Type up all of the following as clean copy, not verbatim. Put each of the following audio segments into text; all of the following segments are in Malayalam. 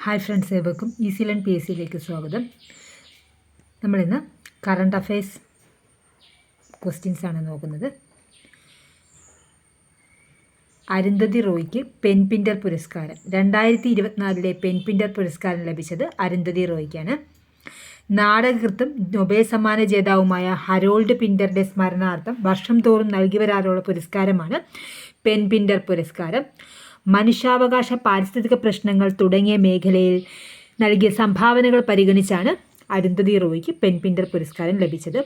ഹായ് ഫ്രണ്ട്സ്, ഏവർക്കും ഈസി ലേൺ PSCയിലേക്ക് സ്വാഗതം. നമ്മളിന്ന് കറണ്ട് അഫയേഴ്സ് ക്വസ്റ്റ്യൻസാണ് നോക്കുന്നത്. അരുന്ധതി റോയ്ക്ക് പെൻപിൻഡർ പുരസ്കാരം 2024 പെൻപിൻഡർ പുരസ്കാരം ലഭിച്ചത് അരുന്ധതി റോയ്ക്കാണ്. നാടകകൃത്തും നൊബേൽ സമ്മാന ജേതാവുമായ ഹരോൾഡ് പിൻഡറുടെ സ്മരണാർത്ഥം വർഷം തോറും നൽകി വരാറുള്ള പുരസ്കാരമാണ് പെൻപിൻഡർ പുരസ്കാരം. മനുഷ്യാവകാശ, പാരിസ്ഥിതിക പ്രശ്നങ്ങൾ തുടങ്ങിയ മേഖലയിൽ നൽകിയ സംഭാവനകൾ പരിഗണിച്ചാണ് അരുന്ധതി റോയ്ക്ക് പെൻപിൻഡർ പുരസ്കാരം ലഭിച്ചത്.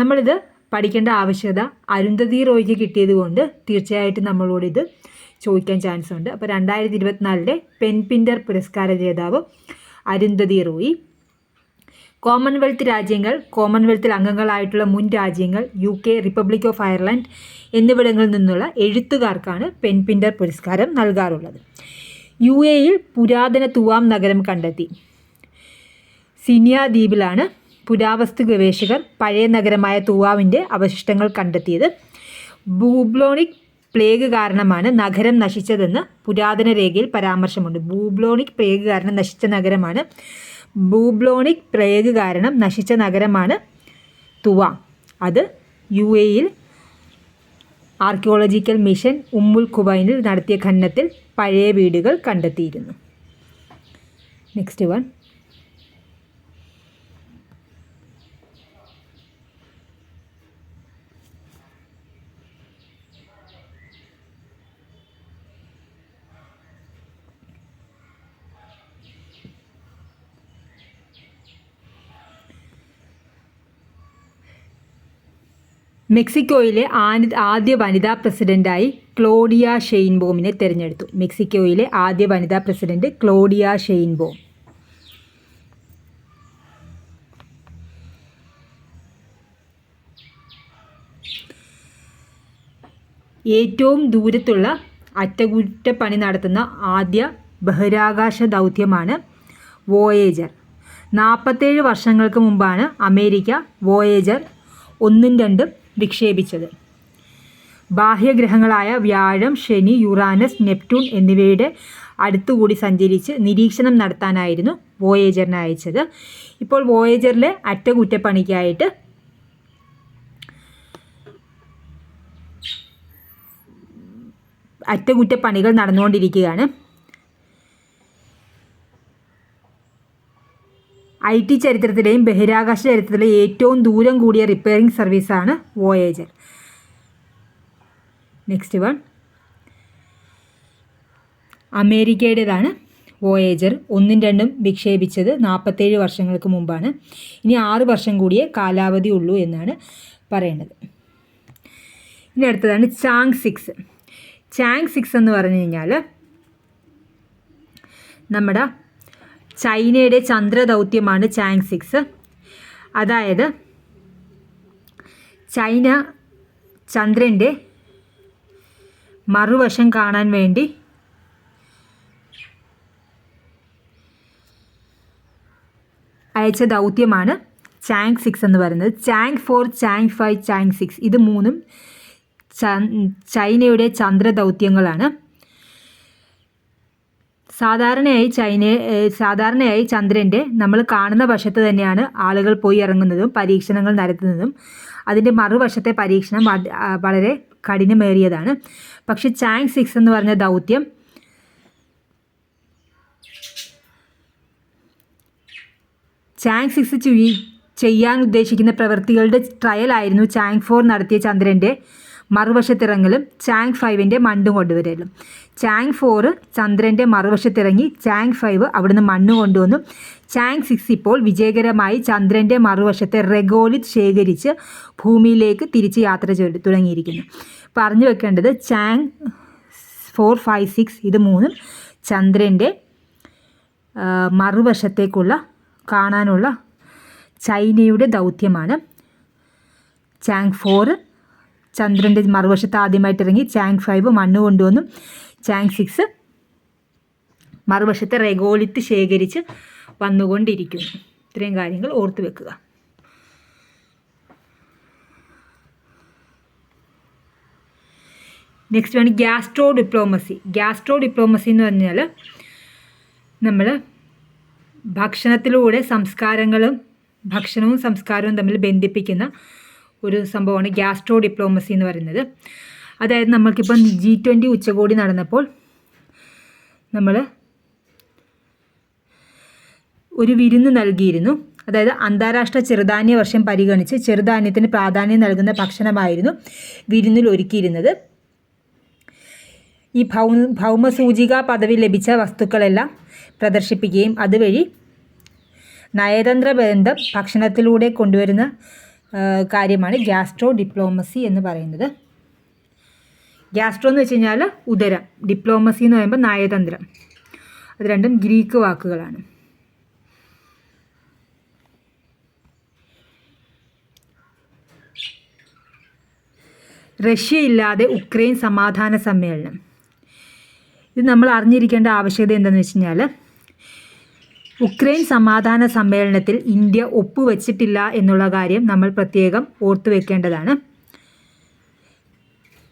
നമ്മളിത് പഠിക്കേണ്ട ആവശ്യകത അരുന്ധതി റോയ്ക്ക് കിട്ടിയത് കൊണ്ട് തീർച്ചയായിട്ടും നമ്മളോട് ഇത് ചോദിക്കാൻ ചാൻസ് ഉണ്ട്. അപ്പോൾ 2024 പെൻപിൻഡർ പുരസ്കാര ജേതാവ് അരുന്ധതി റോയ്. കോമൺവെൽത്ത് രാജ്യങ്ങൾ, കോമൺവെൽത്തിൽ അംഗങ്ങളായിട്ടുള്ള മുൻ രാജ്യങ്ങൾ, UK, റിപ്പബ്ലിക് ഓഫ് അയർലൻഡ് എന്നിവിടങ്ങളിൽ നിന്നുള്ള എഴുത്തുകാർക്കാണ് പെൻപിൻഡർ പുരസ്കാരം നൽകാറുള്ളത്. UAE പുരാതന തുവാം നഗരം കണ്ടെത്തി. സിനിയ ദ്വീപിലാണ് പുരാവസ്തു ഗവേഷകർ പഴയ നഗരമായ തുവാമിൻ്റെ അവശിഷ്ടങ്ങൾ കണ്ടെത്തിയത്. ബൂബ്ലോണിക് പ്ലേഗ് കാരണമാണ് നഗരം നശിച്ചതെന്ന് പുരാതന രേഖയിൽ പരാമർശമുണ്ട്. ബൂബ്ലോണിക് പ്ലേഗ് കാരണം നശിച്ച നഗരമാണ് ബൂബ്ലോണിക് പ്ലേഗ് കാരണം നശിച്ച നഗരമാണ് തുവാം. അത് UAE ആർക്കിയോളജിക്കൽ മിഷൻ ഉമ്മുൽ ഖുബൈനിൽ നടത്തിയ ഖനനത്തിൽ പഴയ വീടുകൾ കണ്ടെത്തിയിരുന്നു. Next one. മെക്സിക്കോയിലെ ആദ്യ വനിതാ പ്രസിഡൻ്റായി ക്ലോഡിയ ഷെയിൻബോമിനെ തിരഞ്ഞെടുത്തു. മെക്സിക്കോയിലെ ആദ്യ വനിതാ പ്രസിഡന്റ് ക്ലോഡിയ ഷെയിൻബോം. ഏറ്റവും ദൂരത്തുള്ള അറ്റകുറ്റപ്പണി നടത്തുന്ന ആദ്യ ബഹിരാകാശ ദൗത്യമാണ് വോയേജർ. 47 വർഷങ്ങൾക്ക് മുമ്പാണ് അമേരിക്ക വോയേജർ 1ഉം 2ഉം വിക്ഷേപിച്ചത്. ബാഹ്യഗ്രഹങ്ങളായ വ്യാഴം, ശനി, യുറാനസ്, നെപ്റ്റ്യൂൺ എന്നിവയുടെ അടുത്തുകൂടി സഞ്ചരിച്ച് നിരീക്ഷണം നടത്താനായിരുന്നു വോയേജറിനെ അയച്ചത്. ഇപ്പോൾ വോയേജറിലെ അറ്റകുറ്റപ്പണിക്കായിട്ട് അറ്റകുറ്റപ്പണികൾ നടന്നുകൊണ്ടിരിക്കുകയാണ്. IT ചരിത്രത്തിലെയും ബഹിരാകാശ ചരിത്രത്തിലെയും ഏറ്റവും ദൂരം കൂടിയ റിപ്പയറിംഗ് സർവീസാണ് വോയേജർ. Next one. അമേരിക്കയുടേതാണ് വോയേജർ. 1ഉം 2ഉം വിക്ഷേപിച്ചത് 47 വർഷങ്ങൾക്ക് മുമ്പാണ്. ഇനി 6 വർഷം കൂടിയേ കാലാവധി ഉള്ളൂ എന്നാണ് പറയുന്നത്. ഇനി അടുത്തതാണ് ചാങ് 6. ചാങ് 6 എന്ന് പറഞ്ഞു കഴിഞ്ഞാൽ നമ്മുടെ ചൈനയുടെ ചന്ദ്രദൗത്യമാണ് ചാങ് 6. അതായത് ചൈന ചന്ദ്രൻ്റെ മറുവശം കാണാൻ വേണ്ടി അയച്ച ദൗത്യമാണ് ചാങ് 6 എന്ന് പറയുന്നത്. ചാങ് 4, ചാങ് 5, ചാങ് 6 ഇത് മൂന്നും ചൈനയുടെ ചന്ദ്രദൗത്യങ്ങളാണ്. സാധാരണയായി ചന്ദ്രൻ്റെ നമ്മൾ കാണുന്ന വശത്ത് തന്നെയാണ് ആളുകൾ പോയി ഇറങ്ങുന്നതും പരീക്ഷണങ്ങൾ നടത്തുന്നതും. അതിൻ്റെ മറുവശത്തെ പരീക്ഷണം വളരെ കഠിനമേറിയതാണ്. പക്ഷെ ചാങ് 6 എന്ന് പറഞ്ഞ ദൗത്യം ചാങ് 6 ചെയ്യാൻ ഉദ്ദേശിക്കുന്ന പ്രവൃത്തികളുടെ ട്രയൽ ആയിരുന്നു ചാങ് 4 നടത്തിയ ചന്ദ്രൻ്റെ മറുവശത്തിറങ്ങലും ചാങ് 5ൻ്റെ മണ്ണും കൊണ്ടുവരലും. ചാങ് 4 ചന്ദ്രൻ്റെ മറുവശത്തിറങ്ങി, ചാങ് 5 അവിടുന്ന് മണ്ണ് കൊണ്ടുവന്നു. ചാങ് 6 ഇപ്പോൾ വിജയകരമായി ചന്ദ്രൻ്റെ മറുവശത്തെ റെഗോലിത്ത് ശേഖരിച്ച് ഭൂമിയിലേക്ക് തിരിച്ച് യാത്ര തുടങ്ങിയിരിക്കുന്നു. പറഞ്ഞു വെക്കേണ്ടത് ചാങ് 4, 5, 6 ഇത് മൂന്നും ചന്ദ്രൻ്റെ മറുവശത്തേക്കുള്ള കാണാനുള്ള ചൈനയുടെ ദൗത്യമാണ്. ചാങ് 4 ചന്ദ്രൻ്റെ മറുവശത്ത് ആദ്യമായിട്ട് ഇറങ്ങി, ചാങ് 5 മണ്ണ് കൊണ്ടുവന്നു, ചാങ് 6 മറുവശത്തെ റെഗോലിത്ത് ശേഖരിച്ച് വന്നുകൊണ്ടിരിക്കുന്നു. ഇത്രയും കാര്യങ്ങൾ ഓർത്തു വെക്കുക. നെക്സ്റ്റ് ആണ് ഗ്യാസ്ട്രോ ഡിപ്ലോമസി. ഗ്യാസ്ട്രോ ഡിപ്ലോമസി എന്ന് പറഞ്ഞാൽ നമ്മൾ ഭക്ഷണത്തിലൂടെ ഭക്ഷണവും സംസ്കാരവും തമ്മിൽ ബന്ധിപ്പിക്കുന്ന ഒരു സംഭവമാണ് ഗ്യാസ്ട്രോ ഡിപ്ലോമസി എന്ന് പറയുന്നത്. അതായത് നമ്മൾക്കിപ്പം G20 ഉച്ചകോടി നടന്നപ്പോൾ നമ്മൾ ഒരു വിരുന്ന് നൽകിയിരുന്നു. അതായത് അന്താരാഷ്ട്ര ചെറുധാന്യ വർഷം പരിഗണിച്ച് ചെറുധാന്യത്തിന് പ്രാധാന്യം നൽകുന്ന ഭക്ഷണമായിരുന്നു വിരുന്നിൽ ഒരുക്കിയിരുന്നത്. ഈ ഭൗമസൂചിക പദവി ലഭിച്ച വസ്തുക്കളെല്ലാം പ്രദർശിപ്പിക്കുകയും അതുവഴി നയതന്ത്ര ബന്ധം ഭക്ഷണത്തിലൂടെ കൊണ്ടുവരുന്ന കാര്യമാണ് ഗ്യാസ്ട്രോ ഡിപ്ലോമസി എന്ന് പറയുന്നത്. ഗ്യാസ്ട്രോ എന്ന് വെച്ച് കഴിഞ്ഞാൽ ഉദരം, ഡിപ്ലോമസി എന്ന് പറയുമ്പോൾ നയതന്ത്രം. അത് രണ്ടും ഗ്രീക്ക് വാക്കുകളാണ്. റഷ്യ ഇല്ലാതെ ഉക്രൈൻ സമാധാന സമ്മേളനം. ഇത് നമ്മൾ അറിഞ്ഞിരിക്കേണ്ട ആവശ്യകത എന്താണെന്ന് വെച്ച് കഴിഞ്ഞാൽ ഉക്രൈൻ സമാധാന സമ്മേളനത്തിൽ ഇന്ത്യ ഒപ്പുവെച്ചിട്ടില്ല എന്നുള്ള കാര്യം നമ്മൾ പ്രത്യേകം ഓർത്തു വെക്കേണ്ടതാണ്.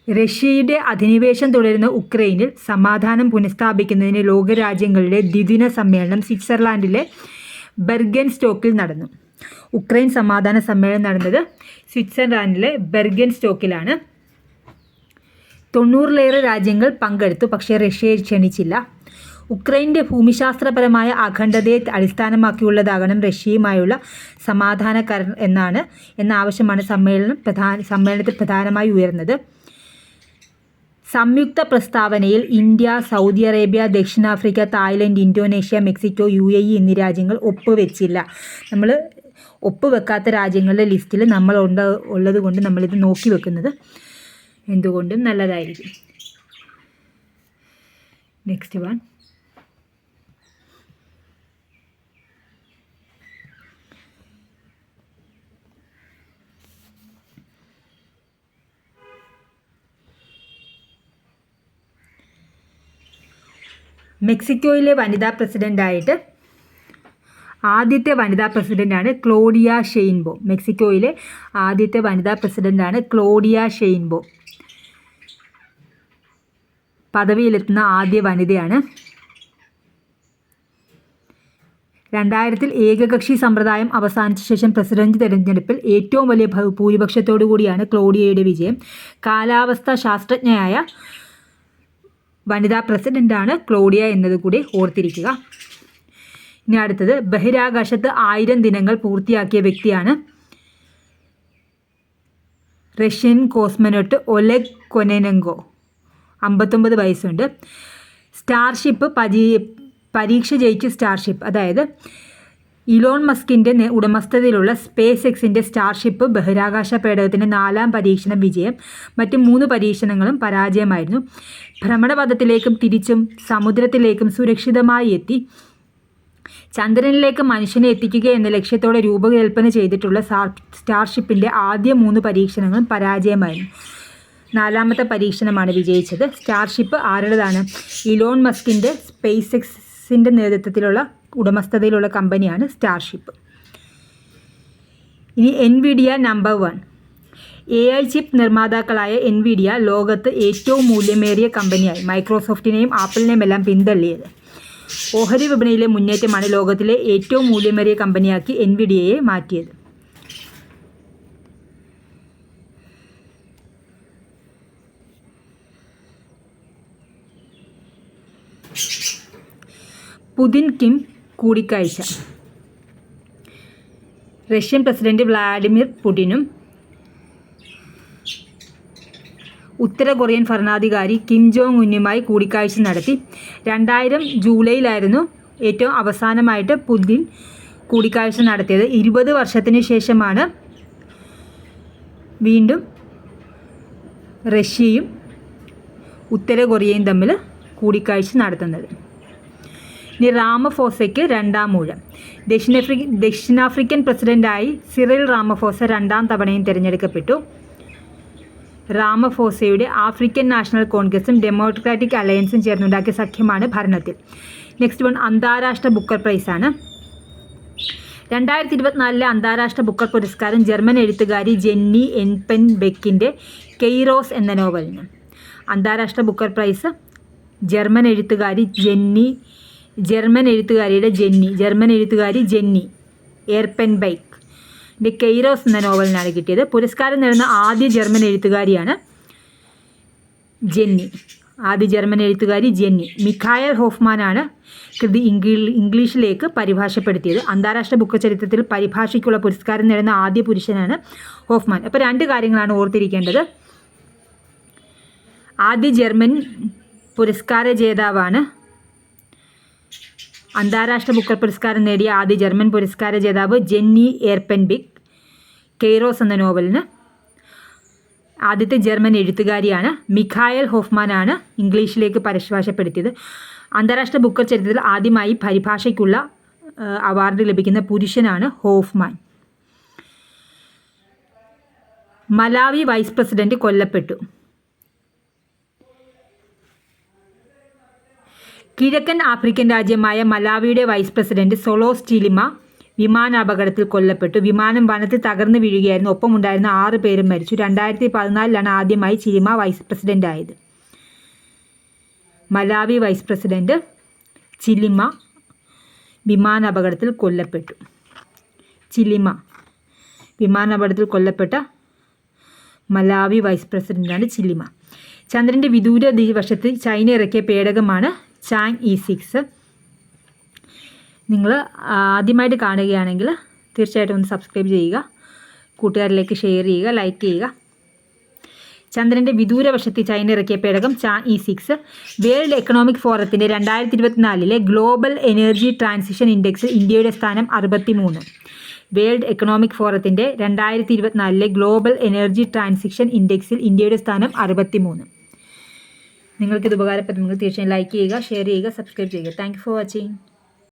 റഷ്യയുടെ അധിനിവേശം തുടരുന്ന ഉക്രൈനിൽ സമാധാനം പുനഃസ്ഥാപിക്കുന്നതിന് ലോകരാജ്യങ്ങളുടെ ദ്വിദിന സമ്മേളനം സ്വിറ്റ്സർലാൻഡിലെ ബെർഗൻ സ്റ്റോക്കിൽ നടന്നു. ഉക്രൈൻ സമാധാന സമ്മേളനം നടന്നത് സ്വിറ്റ്സർലാൻഡിലെ ബെർഗൻ സ്റ്റോക്കിലാണ്. 90-ലേറെ രാജ്യങ്ങൾ പങ്കെടുത്തു, പക്ഷേ റഷ്യയെ ക്ഷണിച്ചില്ല. ഉക്രൈൻ്റെ ഭൂമിശാസ്ത്രപരമായ അഖണ്ഡതയെ അടിസ്ഥാനമാക്കിയുള്ളതാകണം റഷ്യയുമായുള്ള സമാധാന കരാർ എന്ന ആവശ്യമാണ് സമ്മേളനത്തിൽ പ്രധാനമായി ഉയർന്നത്. സംയുക്ത പ്രസ്താവനയിൽ ഇന്ത്യ, സൗദി അറേബ്യ, ദക്ഷിണാഫ്രിക്ക, തായ്ലൻഡ്, ഇന്തോനേഷ്യ, മെക്സിക്കോ, UAE എന്നീ രാജ്യങ്ങൾ ഒപ്പുവെച്ചില്ല. നമ്മൾ ഒപ്പുവെക്കാത്ത രാജ്യങ്ങളുടെ ലിസ്റ്റിൽ നമ്മൾ ഉള്ളത് കൊണ്ട് നമ്മളിത് നോക്കി വെക്കുന്നത് എന്തുകൊണ്ടും നല്ലതായിരിക്കും. നെക്സ്റ്റ് വൺ, മെക്സിക്കോയിലെ ആദ്യത്തെ വനിതാ പ്രസിഡൻ്റാണ് ക്ലോഡിയ ഷെയിൻബോം. മെക്സിക്കോയിലെ ആദ്യത്തെ വനിതാ പ്രസിഡൻ്റാണ് ക്ലോഡിയ ഷെയിൻബോം. പദവിയിലെത്തുന്ന ആദ്യ വനിതയാണ്. 2000 ഏകകക്ഷി സമ്പ്രദായം അവസാനിച്ച ശേഷം പ്രസിഡന്റ് തെരഞ്ഞെടുപ്പിൽ ഏറ്റവും വലിയ ഭൂരിപക്ഷത്തോടു കൂടിയാണ് ക്ലോഡിയയുടെ വിജയം. കാലാവസ്ഥാ ശാസ്ത്രജ്ഞയായ വനിതാ പ്രസിഡൻ്റാണ് ക്ലോഡിയ എന്നത് കൂടി ഓർത്തിരിക്കുക. ഇനി അടുത്തത്, ബഹിരാകാശത്ത് 1000 ദിനങ്ങൾ പൂർത്തിയാക്കിയ വ്യക്തിയാണ് റഷ്യൻ കോസ്മോനോട്ട് ഒലെഗ് കൊനെനെങ്കോ. 59 വയസ്സുണ്ട്. സ്റ്റാർഷിപ്പ് പരീക്ഷ ജയിച്ച സ്റ്റാർഷിപ്പ്, അതായത് ഇലോൺ മസ്കിൻ്റെ ഉടമസ്ഥതയിലുള്ള സ്പേസ് എക്സിൻ്റെ സ്റ്റാർഷിപ്പ് ബഹിരാകാശ പേടകത്തിൻ്റെ 4ാം പരീക്ഷണം വിജയം. മറ്റ് 3 പരീക്ഷണങ്ങളും പരാജയമായിരുന്നു. ഭ്രമണപഥത്തിലേക്കും തിരിച്ചും സമുദ്രത്തിലേക്കും സുരക്ഷിതമായി എത്തി ചന്ദ്രനിലേക്ക് മനുഷ്യനെ എത്തിക്കുക എന്ന ലക്ഷ്യത്തോടെ രൂപകൽപ്പന ചെയ്തിട്ടുള്ള സ്റ്റാർഷിപ്പിൻ്റെ ആദ്യ 3 പരീക്ഷണങ്ങളും പരാജയമായിരുന്നു. 4ാമത്തെ പരീക്ഷണമാണ് വിജയിച്ചത്. സ്റ്റാർഷിപ്പ് ആരുടേതാണ്? ഇലോൺ മസ്കിൻ്റെ സ്പേസ് എക്സിൻ്റെ നേതൃത്വത്തിലുള്ള ഉടമസ്ഥതയിലുള്ള കമ്പനിയാണ് സ്റ്റാർഷിപ്പ്. ഇനി എൻവിഡിയ നമ്പർ 1. AI ചിപ്പ് നിർമ്മാതാക്കളായ എൻവിഡിയ ലോകത്ത് ഏറ്റവും മൂല്യമേറിയ കമ്പനിയായി മൈക്രോസോഫ്റ്റിനെയും ആപ്പിളിനെയും എല്ലാം പിന്തള്ളിയത്. ഓഹരി വിപണിയിലെ മുന്നേറ്റമാണ് ലോകത്തിലെ ഏറ്റവും മൂല്യമേറിയ കമ്പനിയാക്കി എൻവിഡിയയെ മാറ്റിയത്. പുതിൻ കിം കൂടിക്കാഴ്ച. റഷ്യൻ പ്രസിഡന്റ് വ്ളാഡിമിർ പുടിനും ഉത്തര കൊറിയൻ ഭരണാധികാരി കിം ജോങ് ഉന്നുമായി കൂടിക്കാഴ്ച നടത്തി. 2000 ജൂലൈയിലായിരുന്നു ഏറ്റവും അവസാനമായിട്ട് പുടിൻ കൂടിക്കാഴ്ച നടത്തിയത്. 20 വർഷത്തിന് ശേഷമാണ് വീണ്ടും റഷ്യയും ഉത്തര കൊറിയയും തമ്മിൽ കൂടിക്കാഴ്ച നടത്തുന്നത്. ഇനി റാമഫോസയ്ക്ക് 2ാം ഊഴം. ദക്ഷിണാഫ്രിക്കൻ പ്രസിഡൻ്റായി സിറിൽ റാമഫോസ 2ാം തവണയും തിരഞ്ഞെടുക്കപ്പെട്ടു. റാമഫോസയുടെ ആഫ്രിക്കൻ നാഷണൽ കോൺഗ്രസും ഡെമോക്രാറ്റിക് അലയൻസും ചേർന്നുണ്ടാക്കിയ സഖ്യമാണ് ഭരണത്തിൽ. നെക്സ്റ്റ് വൺ, അന്താരാഷ്ട്ര ബുക്കർ പ്രൈസാണ്. 2024 അന്താരാഷ്ട്ര ബുക്കർ പുരസ്കാരം ജർമ്മൻ എഴുത്തുകാരി ജെന്നി എൻപെൻ ബെക്കിൻ്റെ കെയ്റോസ് എന്ന നോവലിന്. അന്താരാഷ്ട്ര ബുക്കർ പ്രൈസ് ജർമ്മൻ എഴുത്തുകാരി ജെന്നി ജർമ്മൻ എഴുത്തുകാരി ജെന്നി എർപെൻബൈക്ക് കെയ്റോസ് എന്ന നോവലിനാണ് കിട്ടിയത്. പുരസ്കാരം നേടുന്ന ആദ്യ ജർമ്മൻ എഴുത്തുകാരിയാണ് ജെന്നി. മിഖായൽ ഹോഫ്മാനാണ് കൃതി ഇംഗ്ലീഷിലേക്ക് പരിഭാഷപ്പെടുത്തിയത്. അന്താരാഷ്ട്ര ബുക്ക് ചരിത്രത്തിൽ പരിഭാഷയ്ക്കുള്ള പുരസ്കാരം നേടുന്ന ആദ്യ പുരുഷനാണ് ഹോഫ്മാൻ. അപ്പോൾ 2 കാര്യങ്ങളാണ് ഓർത്തിരിക്കേണ്ടത്. ആദ്യ ജർമ്മൻ പുരസ്കാര ജേതാവാണ്, അന്താരാഷ്ട്ര ബുക്കർ പുരസ്കാരം നേടിയ ആദ്യ ജർമ്മൻ പുരസ്കാര ജേതാവ് ജെന്നി എർപെൻബിക്ക്. കെയ്റോസ് എന്ന നോവലിന് ആദ്യത്തെ ജർമ്മൻ എഴുത്തുകാരിയാണ്. മിഖായൽ ഹോഫ്മാനാണ് ഇംഗ്ലീഷിലേക്ക് പരിഭാഷപ്പെടുത്തിയത്. അന്താരാഷ്ട്ര ബുക്കർ ചരിത്രത്തിൽ ആദ്യമായി പരിഭാഷയ്ക്കുള്ള അവാർഡ് ലഭിക്കുന്ന പുരുഷനാണ് ഹോഫ്മാൻ. മലാവി വൈസ് പ്രസിഡന്റ് കൊല്ലപ്പെട്ടു. കിഴക്കൻ ആഫ്രിക്കൻ രാജ്യമായ മലാവിയുടെ വൈസ് പ്രസിഡന്റ് സൊലോസ് ചിലിമ വിമാനാപകടത്തിൽ കൊല്ലപ്പെട്ടു. വിമാനം വനത്തിൽ തകർന്നു വീഴുകയായിരുന്നു. ഒപ്പമുണ്ടായിരുന്ന 6 പേരും മരിച്ചു. 2014 ആദ്യമായി ചിലിമ വൈസ് പ്രസിഡന്റ് ആയത്. മലാവി വൈസ് പ്രസിഡന്റ് ചിലിമ വിമാനാപകടത്തിൽ കൊല്ലപ്പെട്ടു. വിമാനാപകടത്തിൽ കൊല്ലപ്പെട്ട മലാവി വൈസ് പ്രസിഡന്റാണ് ചിലിമ. ചന്ദ്രൻ്റെ വിദൂര വശത്ത് ചൈന ഇറക്കിയ പേടകമാണ് ചാങ് E6. നിങ്ങൾ ആദ്യമായിട്ട് കാണുകയാണെങ്കിൽ തീർച്ചയായിട്ടും ഒന്ന് സബ്സ്ക്രൈബ് ചെയ്യുക, കൂട്ടുകാരിലേക്ക് ഷെയർ ചെയ്യുക, ലൈക്ക് ചെയ്യുക. ചന്ദ്രൻ്റെ വിദൂരവശത്ത് ചൈന ഇറക്കിയ പേടകം ചാങ് E6 വേൾഡ് എക്കണോമിക് ഫോറത്തിൻ്റെ 2024 ഗ്ലോബൽ എനർജി ട്രാൻസിഷൻ ഇൻഡെക്സിൽ ഇന്ത്യയുടെ സ്ഥാനം 63. വേൾഡ് എക്കണോമിക് ഫോറത്തിൻ്റെ 2024 ഗ്ലോബൽ എനർജി ട്രാൻസിഷൻ ഇൻഡെക്സിൽ ഇന്ത്യയുടെ സ്ഥാനം 63. നിങ്ങൾക്കിത് ഉപകാരപ്പെടുന്നെങ്കിൽ തീർച്ചയായും ലൈക്ക് ചെയ്യുക, ഷെയർ ചെയ്യുക, സബ്സ്ക്രൈബ് ചെയ്യുക. Thank you for watching.